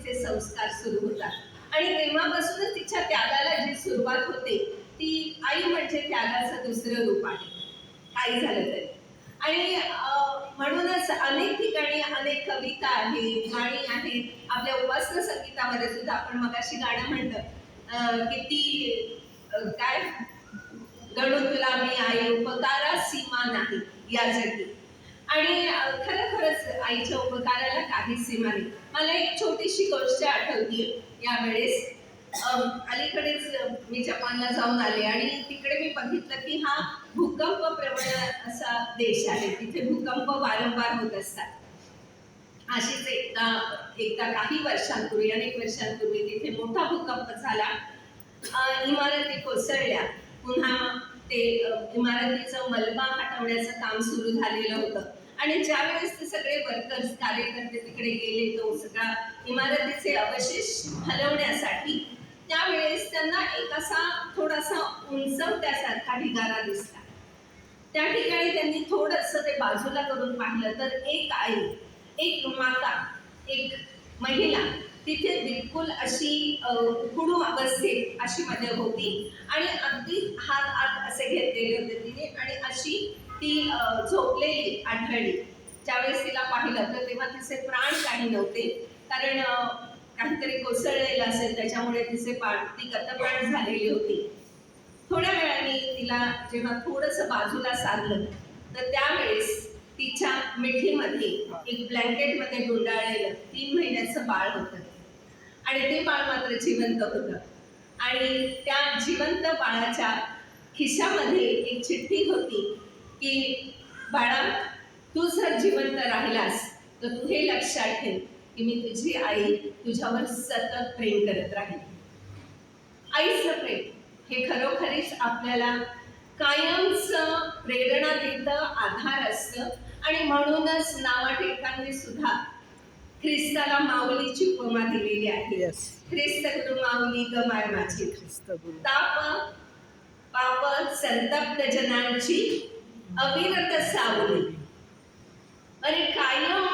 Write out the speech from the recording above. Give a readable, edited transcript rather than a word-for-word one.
तिचे संस्कार सुरू होतात आणि तेव्हापासूनच तिच्या त्यागाला जी सुरुवात होते ती आई म्हणजे त्यागाचं दुसरं रूप आहे, काही झालं तरी. आणि म्हणूनच अनेक ठिकाणी अनेक कविता आहेत, गाणी आहेत. आपल्या उपासना संगीतामध्ये सुद्धा आपण मगाशी गाणं म्हणलं की ती काय, गणू तुला मी आई उपकारा सीमा नाही या जगी. आणि खरोखरच आईच्या उपकाराला काही सीमा नाही. मला एक छोटीशी गोष्ट आठवते यावेळेस. अलीकडेच मी जपानला जाऊन आले आणि तिकडे मी बघितलं की हा भूकंप प्रवण असा देश आहे. तिथे भूकंप वारंवार होत असतात. अशीच एकदा काही वर्षांपूर्वी, अनेक वर्षांपूर्वी तिथे मोठा भूकंप झाला. इमारती कोसळल्या. पुन्हा ते इमारतीचं मलबा हटवण्याचं काम सुरू झालेलं होतं आणि ज्यावेळेस ते सगळे वर्कर्स, कार्यकर्ते तिकडे गेले तो सगळा इमारतीचे अवशेष हलवण्यासाठी, त्यावेळेस त्यांना एक असा थोडासा उंचवट्यासारखा ढिगारा दिसला. त्या ठिकाणी त्यांनी थोडंसं ते बाजूला करून पाहिलं तर एक आई, एक माता, एक महिला तिथे बिलकुल अशी उकडू अवस्थेत अशी मध्ये होती आणि अगदी हात आत असे घेतलेले होते तिने आणि अशी ती झोपलेली आढळली. ज्यावेळेस तिला पाहिलं तर तेव्हा तिचे प्राण काही नव्हते, कारण काहीतरी कोसळलेलं असेल त्याच्यामुळे ती गतप्राण झालेली होती. थोड्या वेळाने तिला जेव्हा थोडंसं बाजूला सारलं तर त्यावेळेस तिच्या मिठीमध्ये एक ब्लँकेटमध्ये गुंडाळलेलं 3 महिन्याचं बाळ होतं आणि ते बाळ मात्र जिवंत होतं. आणि त्या जिवंत बाळाच्या खिशामध्ये एक चिठ्ठी होती की बाळा, तू जर जिवंत राहिलास तर तू हे लक्षात ठेव की मी तुझी आई तुझ्यावर सतत प्रेम करत राहील. आईचं प्रेम हे खरोखरीच आपल्याला कायमचं प्रेरणा देतं, आधार असतं. आणि म्हणूनच नावाठिकाणी सुद्धा ख्रिस्ताला माऊलीची उपमा दिलेली आहे. ख्रिस्त गुरु माऊली ग माय माझी, ताप पाप संतप्त जनांची अविरत सावली. आणि कायम